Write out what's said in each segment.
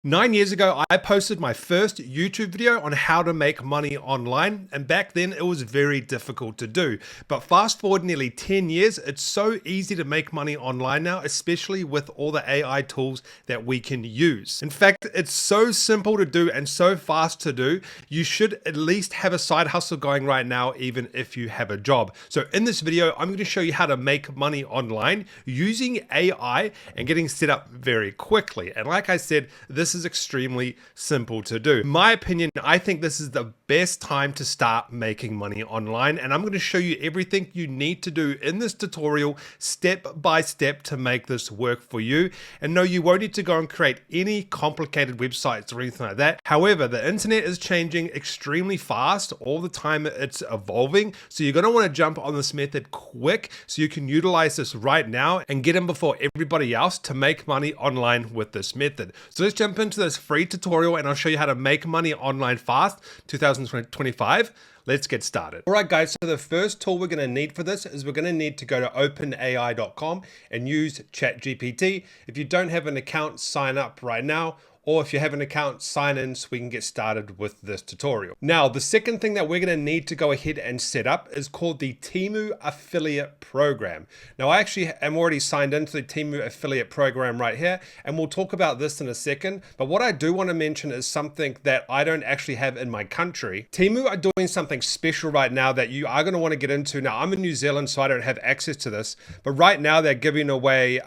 9 years ago, I posted my first YouTube video on how to make money online, and back then it was very difficult to do. But fast forward nearly 10 years, it's so easy to make money online now, especially with all the AI tools that we can use. In fact, it's so simple to do and so fast to do, you should at least have a side hustle going right now, even if you have a job. So in this video, I'm going to show you how to make money online using AI and getting set up very quickly. And like I said, this is extremely simple to do. In my opinion, I think this is the best time to start making money online, and I'm going to show you everything you need to do in this tutorial step by step to make this work for you. And no, you won't need to go and create any complicated websites or anything like that. However, the internet is changing extremely fast all the time. It's evolving, so you're going to want to jump on this method quick so you can utilize this right now and get in before everybody else to make money online with this method. So let's jump into this free tutorial and I'll show you how to make money online fast 2025. Let's get started. All right, guys, so the first tool we're going to need for this is we're going to need to go to openai.com and use ChatGPT. If you don't have an account, sign up right now. Or if you have an account, sign in so we can get started with this tutorial. Now, the second thing that we're going to need to go ahead and set up is called the Temu affiliate program. Now, I actually am already signed into the Temu affiliate program right here, and we'll talk about this in a second. But what I do want to mention is something that I don't actually have in my country. Temu are doing something special right now that you are going to want to get into. Now, I'm in New Zealand, so I don't have access to this, but right now they're giving away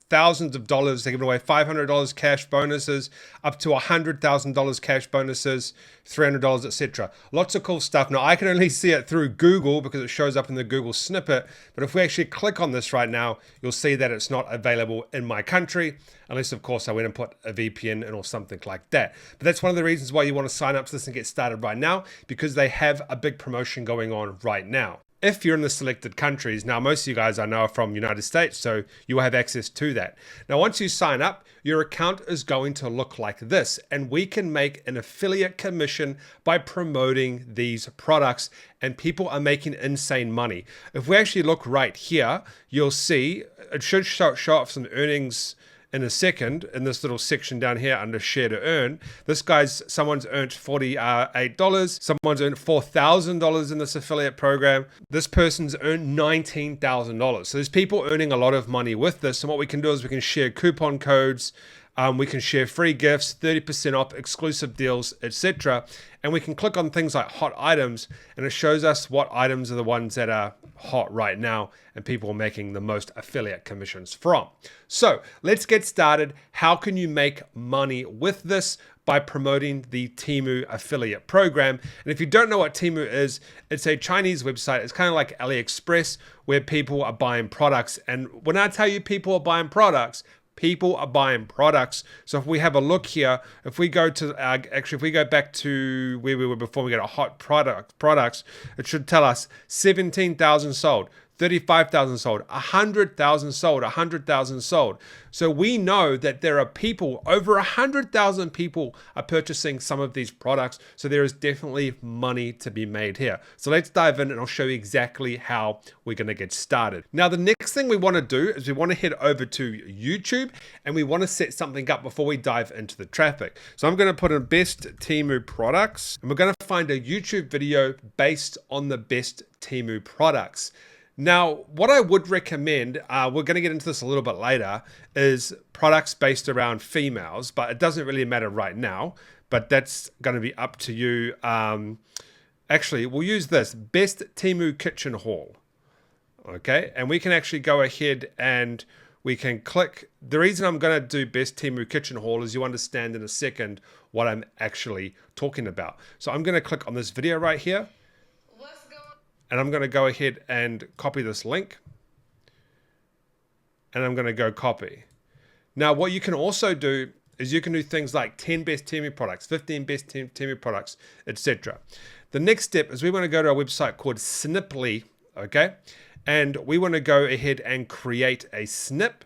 thousands of dollars. They're giving away $500 cash bonuses, up to $100,000 cash bonuses, $300, etc. Lots of cool stuff. Now, I can only see it through Google because it shows up in the Google snippet. But if we actually click on this right now, you'll see that it's not available in my country, unless, of course, I went and put a VPN in or something like that. But that's one of the reasons why you want to sign up to this and get started right now, because they have a big promotion going on right now. If you're in the selected countries, now most of you guys I know are from the United States, so you will have access to that. Now, once you sign up, your account is going to look like this, and we can make an affiliate commission by promoting these products, and people are making insane money. If we actually look right here, you'll see it should show off some earnings in a second in this little section down here under share to earn. Someone's earned $48, someone's earned $4,000 in this affiliate program. This person's earned $19,000. So there's people earning a lot of money with this. And what we can do is we can share coupon codes, we can share free gifts, 30% off, exclusive deals, etc. And we can click on things like hot items, and it shows us what items are the ones that are hot right now and people are making the most affiliate commissions from. So let's get started. How can you make money with this? By promoting the Temu affiliate program. And if you don't know what Temu is, it's a Chinese website. It's kind of like AliExpress, where people are buying products. And when I tell you people are buying products, people are buying products. So if we have a look here, if we go to if we go back to where we were before, we go to hot products, it should tell us 17,000 sold, 35,000 sold, 100,000 sold, 100,000 sold. So we know that there are people, over 100,000 people are purchasing some of these products. So there is definitely money to be made here. So let's dive in and I'll show you exactly how we're going to get started. Now, the next thing we want to do is we want to head over to YouTube and we want to set something up before we dive into the traffic. So I'm going to put in best Temu products, and we're going to find a YouTube video based on the best Temu products. Now, what I would recommend, we're going to get into this a little bit later, is products based around females, but it doesn't really matter right now, but that's going to be up to you. Actually, we'll use this, best Temu kitchen haul. Okay, and we can actually go ahead and we can click. The reason I'm going to do best Temu kitchen haul is you understand in a second what I'm actually talking about. So I'm going to click on this video right here. And I'm going to go ahead and copy this link. And I'm going to go copy. Now, what you can also do is you can do things like 10 best Temu products, 15 best Temu products, etc. The next step is we want to go to a website called Sniply, okay? And we want to go ahead and create a snip.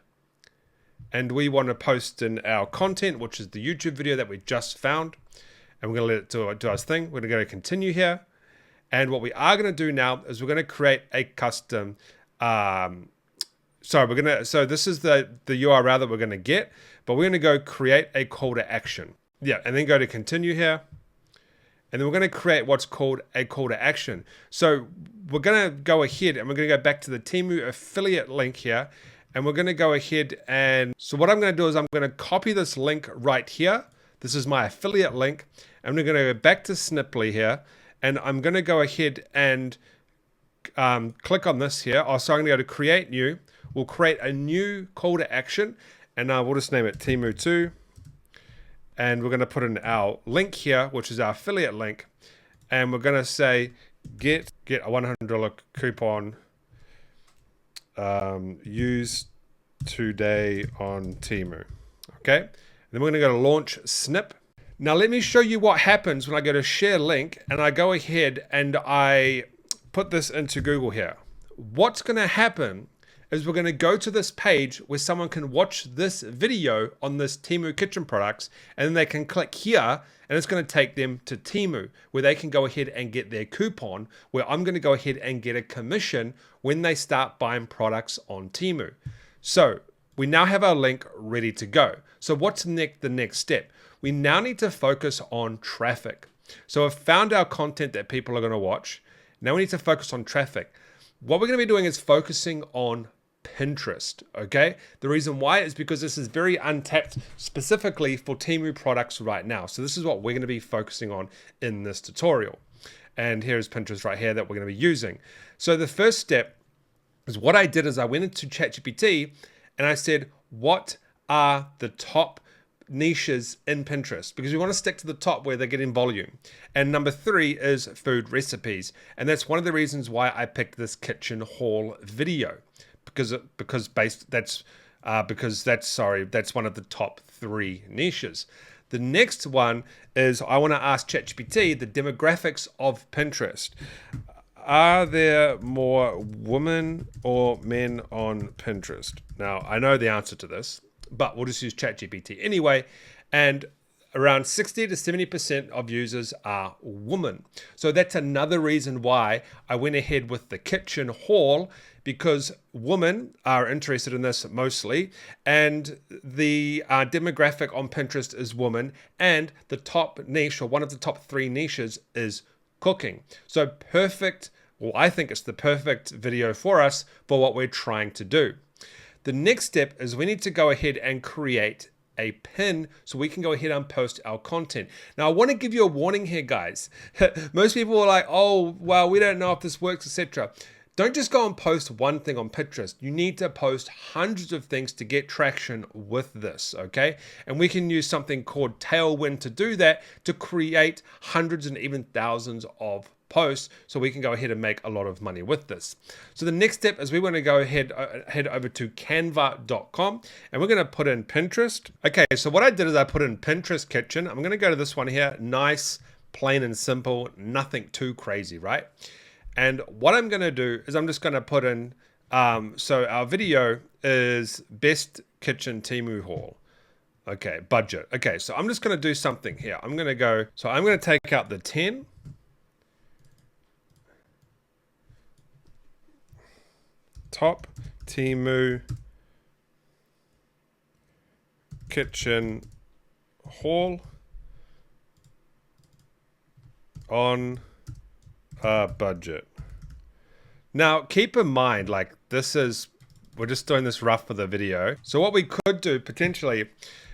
And we want to post in our content, which is the YouTube video that we just found. And we're going to let it do its thing. We're going to go to continue here. And what we are going to do now is we're going to create a custom sorry, so this is the URL that we're gonna get, but we're gonna go create a call to action. Yeah, and then go to continue here. And then we're going to create what's called a call to action. So we're going to go ahead and we're going to go back to the Temu affiliate link here. And we're going to go ahead and, so what I'm going to do is I'm going to copy this link right here. This is my affiliate link. And we're going to go back to Sniply here. And I'm going to go ahead and click on this here. So I'm going to go to create new. We'll create a new call to action. And we'll just name it Temu 2. And we're going to put in our link here, which is our affiliate link. And we're going to say, get a $100 coupon used today on Temu. Okay. And then we're going to go to launch snip. Now let me show you what happens when I go to share link and I go ahead and I put this into Google here. What's going to happen is we're going to go to this page where someone can watch this video on this Temu kitchen products, and then they can click here and it's going to take them to Temu where they can go ahead and get their coupon, where I'm going to go ahead and get a commission when they start buying products on Temu. So we now have our link ready to go. So what's the next step? We now need to focus on traffic. So I've found our content that people are going to watch. Now we need to focus on traffic. What we're going to be doing is focusing on Pinterest, okay? The reason why is because this is very untapped specifically for Temu products right now. So this is what we're going to be focusing on in this tutorial. And here's Pinterest right here that we're going to be using. So the first step is what I did is I went into ChatGPT and I said, what are the top niches in Pinterest? Because we want to stick to the top where they're getting volume. And number 3 is food recipes. And that's one of the reasons why I picked this kitchen haul video. Because that's one of the top 3 niches. The next one is I want to ask ChatGPT the demographics of Pinterest. Are there more women or men on Pinterest? Now I know the answer to this, but we'll just use ChatGPT anyway. And around 60 to 70% of users are women. So that's another reason why I went ahead with the kitchen haul, because women are interested in this mostly, and the demographic on Pinterest is women, and the top niche, or one of the top 3 niches, is cooking. So perfect, well, I think it's the perfect video for us for what we're trying to do. The next step is we need to go ahead and create a pin so we can go ahead and post our content. Now I want to give you a warning here, guys. Most people are like, oh, well, we don't know if this works, etc. Don't just go and post one thing on Pinterest. You need to post hundreds of things to get traction with this, okay? And we can use something called Tailwind to do that, to create hundreds and even thousands of posts, so we can go ahead and make a lot of money with this. So the next step is we want to go ahead, head over to canva.com, and we're going to put in Pinterest. Okay, so what I did is I put in Pinterest kitchen. I'm going to go to this one here, nice, plain and simple, nothing too crazy, right? And what I'm going to do is I'm just going to put in, so our video is best kitchen Temu haul. Okay, budget. Okay, so I'm just going to do something here. I'm going to take out the 10. Top Temu kitchen haul on a budget. Now keep in mind, like, we're just doing this rough for the video. So what we could do potentially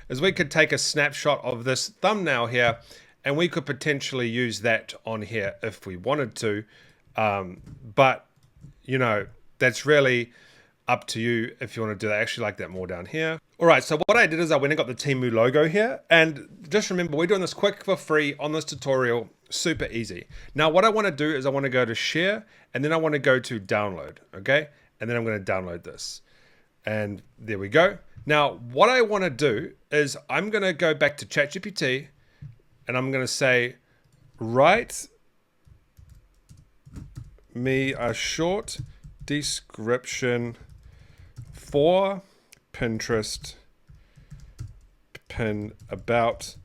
is we could take a snapshot of this thumbnail here, and we could potentially use that on here if we wanted to. But you know, that's really up to you if you want to do that. I actually like that more down here. All right, so what I did is I went and got the Temu logo here. And just remember, we're doing this quick for free on this tutorial, super easy. Now, what I want to do is I want to go to share, and then I want to go to download, okay? And then I'm going to download this. And there we go. Now, what I want to do is I'm going to go back to ChatGPT, and I'm going to say, write me a short description for Pinterest pin about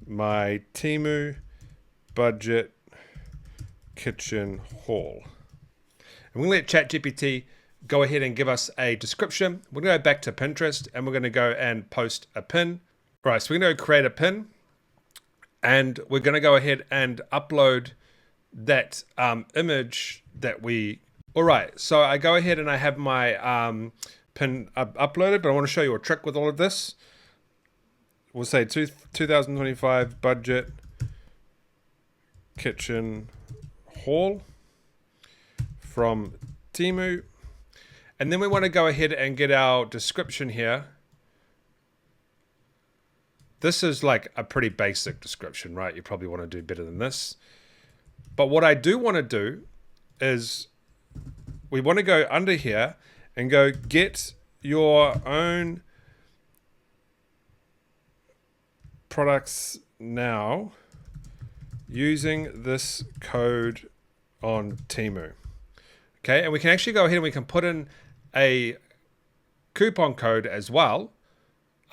my Temu budget kitchen haul. And we're going to let ChatGPT go ahead and give us a description. We're going to go back to Pinterest and we're going to go and post a pin. All right, so we're going to create a pin and we're going to go ahead and upload that image that we... All right, so I go ahead and I have my pin uploaded, but I want to show you a trick with all of this. We'll say 2025 budget kitchen haul from Temu. And then we want to go ahead and get our description here. This is like a pretty basic description, right? You probably want to do better than this. But what I do want to do is we want to go under here and go get your own products now using this code on Temu. Okay, and we can actually go ahead and we can put in a coupon code as well.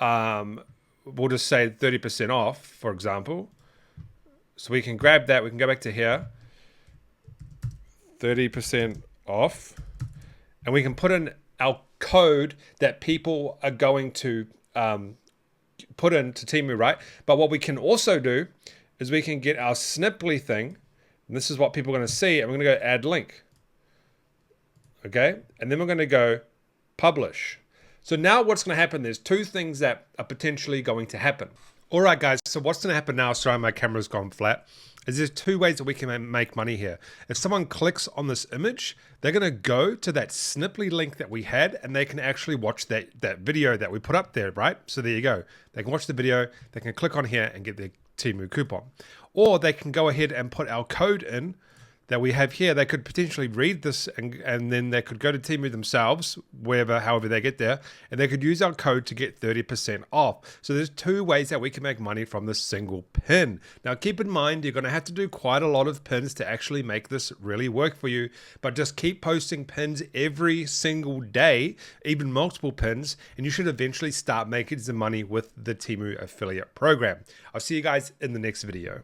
We'll just say 30% off, for example. So we can grab that, we can go back to here, 30% off, and we can put in our code that people are going to put into Temu, right? But what we can also do is we can get our Sniply thing, and this is what people are going to see, and we're going to go add link. Okay, and then we're going to go publish. So now what's going to happen, there's two things that are potentially going to happen. All right, guys, so what's going to happen now, sorry, my camera's gone flat, is there's two ways that we can make money here. If someone clicks on this image, they're going to go to that Sniply link that we had, and they can actually watch that video that we put up there, right? So there you go. They can watch the video, they can click on here and get their Temu coupon. Or they can go ahead and put our code in that we have here. They could potentially read this and then they could go to Temu themselves, however they get there, and they could use our code to get 30% off. So there's two ways that we can make money from this single pin. Now keep in mind, you're going to have to do quite a lot of pins to actually make this really work for you, but just keep posting pins every single day, even multiple pins, and you should eventually start making some money with the Temu affiliate program. I'll see you guys in the next video.